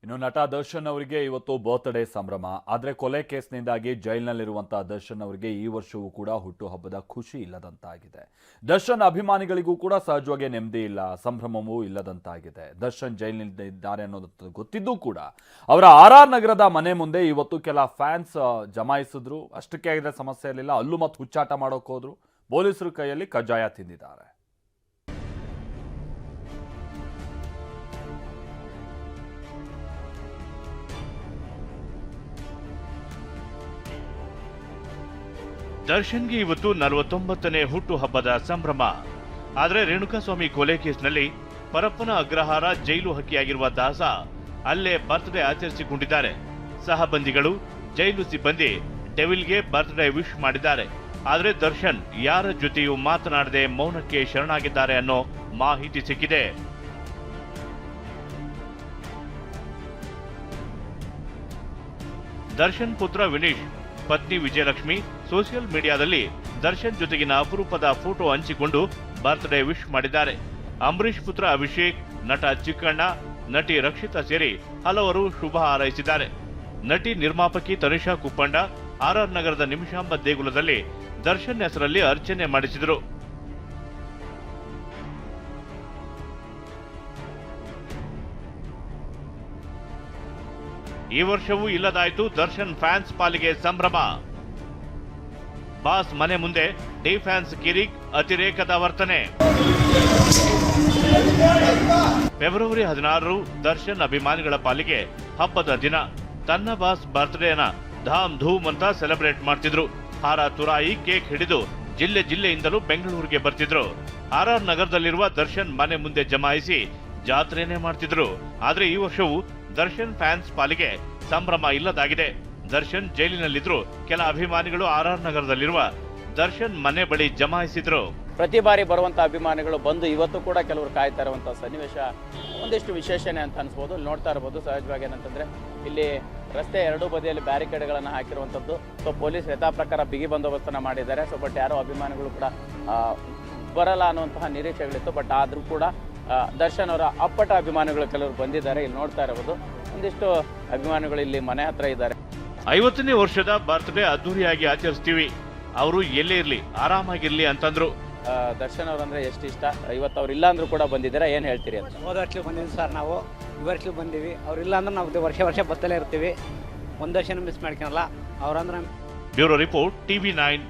ಇನ್ನು ನಟ ದರ್ಶನ್ ಅವರಿಗೆ ಇವತ್ತು ಬರ್ತ್ಡೇ ಸಂಭ್ರಮ. ಆದರೆ ಕೊಲೆ ಕೇಸ್ನಿಂದಾಗಿ ಜೈಲಿನಲ್ಲಿರುವಂತಹ ದರ್ಶನ್ ಅವರಿಗೆ ಈ ವರ್ಷವೂ ಕೂಡ ಹುಟ್ಟುಹಬ್ಬದ ಖುಷಿ ಇಲ್ಲದಂತಾಗಿದೆ. ದರ್ಶನ್ ಅಭಿಮಾನಿಗಳಿಗೂ ಕೂಡ ಸಹಜವಾಗಿ ನೆಮ್ಮದಿ ಇಲ್ಲ, ಸಂಭ್ರಮವೂ ಇಲ್ಲದಂತಾಗಿದೆ. ದರ್ಶನ್ ಜೈಲಿನಲ್ಲಿದ್ದಾರೆ ಅನ್ನೋದು ಗೊತ್ತಿದ್ದೂ ಕೂಡ ಅವರ RR ನಗರದ ಮನೆ ಮುಂದೆ ಇವತ್ತು ಕೆಲ ಫ್ಯಾನ್ಸ್ ಜಮಾಯಿಸಿದ್ರು. ಅಷ್ಟಕ್ಕೆ ಆಗಿದ್ರೆ ಸಮಸ್ಯೆ ಇರಲಿಲ್ಲ, ಅಲ್ಲೂ ಮತ್ತು ಹುಚ್ಚಾಟ ಮಾಡೋಕೆ ಹೋದ್ರು. ಪೊಲೀಸರು ಕೈಯಲ್ಲಿ ಕಜ್ಜಾಯ ತಿಂದಿದ್ದಾರೆ. ದರ್ಶನ್ಗೆ ಇವತ್ತು 49ನೇ ಹುಟ್ಟುಹಬ್ಬದ ಸಂಭ್ರಮ. ಆದರೆ ರೇಣುಕಾಸ್ವಾಮಿ ಕೊಲೆ ಕೇಸ್ನಲ್ಲಿ ಪರಪ್ಪನ ಅಗ್ರಹಾರ ಜೈಲು ಹಕ್ಕಿಯಾಗಿರುವ ದಾಸ ಅಲ್ಲೇ ಬರ್ತ್ಡೇ ಆಚರಿಸಿಕೊಂಡಿದ್ದಾರೆ. ಸಹಬಂದಿಗಳು, ಜೈಲು ಸಿಬ್ಬಂದಿ ಡೆವಿಲ್ಗೆ ಬರ್ತ್ಡೇ ವಿಶ್ ಮಾಡಿದ್ದಾರೆ. ಆದರೆ ದರ್ಶನ್ ಯಾರ ಜೊತೆಯೂ ಮಾತನಾಡದೆ ಮೌನಕ್ಕೆ ಶರಣಾಗಿದ್ದಾರೆ ಅನ್ನೋ ಮಾಹಿತಿ ಸಿಕ್ಕಿದೆ. ದರ್ಶನ್ ಪುತ್ರ ವಿನೀಶ್, ಪತ್ನಿ ವಿಜಯಲಕ್ಷ್ಮಿ ಸೋಷಿಯಲ್ ಮೀಡಿಯಾದಲ್ಲಿ ದರ್ಶನ್ ಜೊತೆಗಿನ ಅಪರೂಪದ ಫೋಟೋ ಹಂಚಿಕೊಂಡು ಬರ್ತ್ಡೇ ವಿಶ್ ಮಾಡಿದ್ದಾರೆ. ಅಂಬರೀಶ್ ಪುತ್ರ ಅಭಿಷೇಕ್, ನಟ ಚಿಕ್ಕಣ್ಣ, ನಟಿ ರಕ್ಷಿತಾ ಸೇರಿ ಹಲವರು ಶುಭ ಹಾರೈಸಿದ್ದಾರೆ. ನಟಿ ನಿರ್ಮಾಪಕಿ ತನಿಷಾ ಕುಪ್ಪಂಡ RR ನಗರದ ನಿಮಿಷಾಂಬ ದೇಗುಲದಲ್ಲಿ ದರ್ಶನ್ ಹೆಸರಲ್ಲಿ ಅರ್ಚನೆ ಮಾಡಿಸಿದರು. ಈ ವರ್ಷವೂ ಇಲ್ಲದಾಯಿತು ದರ್ಶನ್ ಫ್ಯಾನ್ಸ್ ಪಾಲಿಗೆ ಸಂಭ್ರಮ. ಬಾಸ್ ಮನೆ ಮುಂದೆ ಡಿ ಫ್ಯಾನ್ಸ್ ಕಿರಿಕ್, ಅತಿರೇಕದ ವರ್ತನೆ. ಫೆಬ್ರವರಿ 16 ದರ್ಶನ್ ಅಭಿಮಾನಿಗಳ ಪಾಲಿಗೆ ಹಬ್ಬದ ದಿನ. ತನ್ನ ಬಾಸ್ ಬರ್ತ್ಡೇನ ಧಾಮ್ ಧೂಮ್ ಅಂತ ಸೆಲೆಬ್ರೇಟ್ ಮಾಡ್ತಿದ್ರು. ಹಾರ ತುರಾಯಿ, ಕೇಕ್ ಹಿಡಿದು ಜಿಲ್ಲೆಯಿಂದಲೂ ಬೆಂಗಳೂರಿಗೆ ಬರ್ತಿದ್ರು. RR ನಗರದಲ್ಲಿರುವ ದರ್ಶನ್ ಮನೆ ಮುಂದೆ ಜಮಾಯಿಸಿ ಜಾತ್ರೆನೇ ಮಾಡ್ತಿದ್ರು. ಆದ್ರೆ ಈ ವರ್ಷವೂ ದರ್ಶನ್ ಫ್ಯಾನ್ಸ್ ಪಾಲಿಗೆ ಸಂಭ್ರಮ ಇಲ್ಲದಾಗಿದೆ. ದರ್ಶನ್ ಜೈಲಿನಲ್ಲಿದ್ರು ಕೆಲ ಅಭಿಮಾನಿಗಳು RR ನಗರದಲ್ಲಿರುವ ದರ್ಶನ್ ಮನೆ ಬಳಿ ಜಮಾಯಿಸಿದ್ರು. ಪ್ರತಿ ಬಾರಿ ಬರುವಂತ ಅಭಿಮಾನಿಗಳು ಬಂದು ಇವತ್ತು ಕೂಡ ಕೆಲವರು ಕಾಯ್ತಾ ಇರುವಂತಹ ಸನ್ನಿವೇಶ ಒಂದಿಷ್ಟು ವಿಶೇಷಣೆ ಅಂತ ಅನ್ಸ್ಬೋದು. ನೋಡ್ತಾ ಇರಬಹುದು. ಸಹಜವಾಗಿ ಏನಂತಂದ್ರೆ ಇಲ್ಲಿ ರಸ್ತೆ ಎರಡೂ ಬದಿಯಲ್ಲಿ ಬ್ಯಾರಿಕೇಡ್ಗಳನ್ನು ಹಾಕಿರುವಂತದ್ದು. ಸೊ ಪೊಲೀಸ್ ಯಥಾ ಪ್ರಕಾರ ಬಿಗಿ ಬಂದೋಬಸ್ತನ್ನ ಮಾಡಿದ್ದಾರೆ. ಸೊ ಬಟ್ ಯಾರೋ ಅಭಿಮಾನಿಗಳು ಕೂಡ ಬರಲ್ಲ ಅನ್ನುವಂತಹ ನಿರೀಕ್ಷೆಗಳಿತ್ತು. ಬಟ್ ಆದ್ರೂ ಕೂಡ ದರ್ಶನ್ ಅವರ ಅಪ್ಪಟ ಅಭಿಮಾನಿಗಳು ಕೆಲವರು ಬಂದಿದ್ದಾರೆ. ಇಲ್ಲಿ ನೋಡ್ತಾ ಇರಬಹುದು. ಒಂದಿಷ್ಟು ಅಭಿಮಾನಿಗಳು ಇಲ್ಲಿ ಮನೆ ಹತ್ರ ಇದ್ದಾರೆ. 50ನೇ ವರ್ಷದ ಬರ್ತ್ಡೇ ಅದ್ದೂರಿಯಾಗಿ ಆಚರಿಸ್ತೀವಿ, ಅವರು ಎಲ್ಲೇ ಇರ್ಲಿ ಆರಾಮಾಗಿರ್ಲಿ ಅಂತಂದ್ರು. ದರ್ಶನ್ ಅವ್ರಂದ್ರೆ ಎಷ್ಟು ಇಷ್ಟ. ಇವತ್ತು ಅವ್ರು ಇಲ್ಲ ಅಂದ್ರೂ ಕೂಡ ಬಂದಿದ್ದೀರಾ, ಏನ್ ಹೇಳ್ತೀರಿ ಅಂತ? ಹೋದ ವರ್ಷ ಬಂದಿದ್ದೀವಿ ಸರ್, ನಾವು ಈ ವರ್ಷ ಬಂದೀವಿ. ಅವ್ರಿಲ್ಲ ಅಂದ್ರೆ ನಾವು ವರ್ಷ ಬತ್ತಲೇ ಇರ್ತೀವಿ. ಒಂದು ವರ್ಷ ಮಿಸ್ ಮಾಡ್ಕೊಳಲ್ಲ ಅವ್ರಂದ್ರೆ. Bureau report, TV9.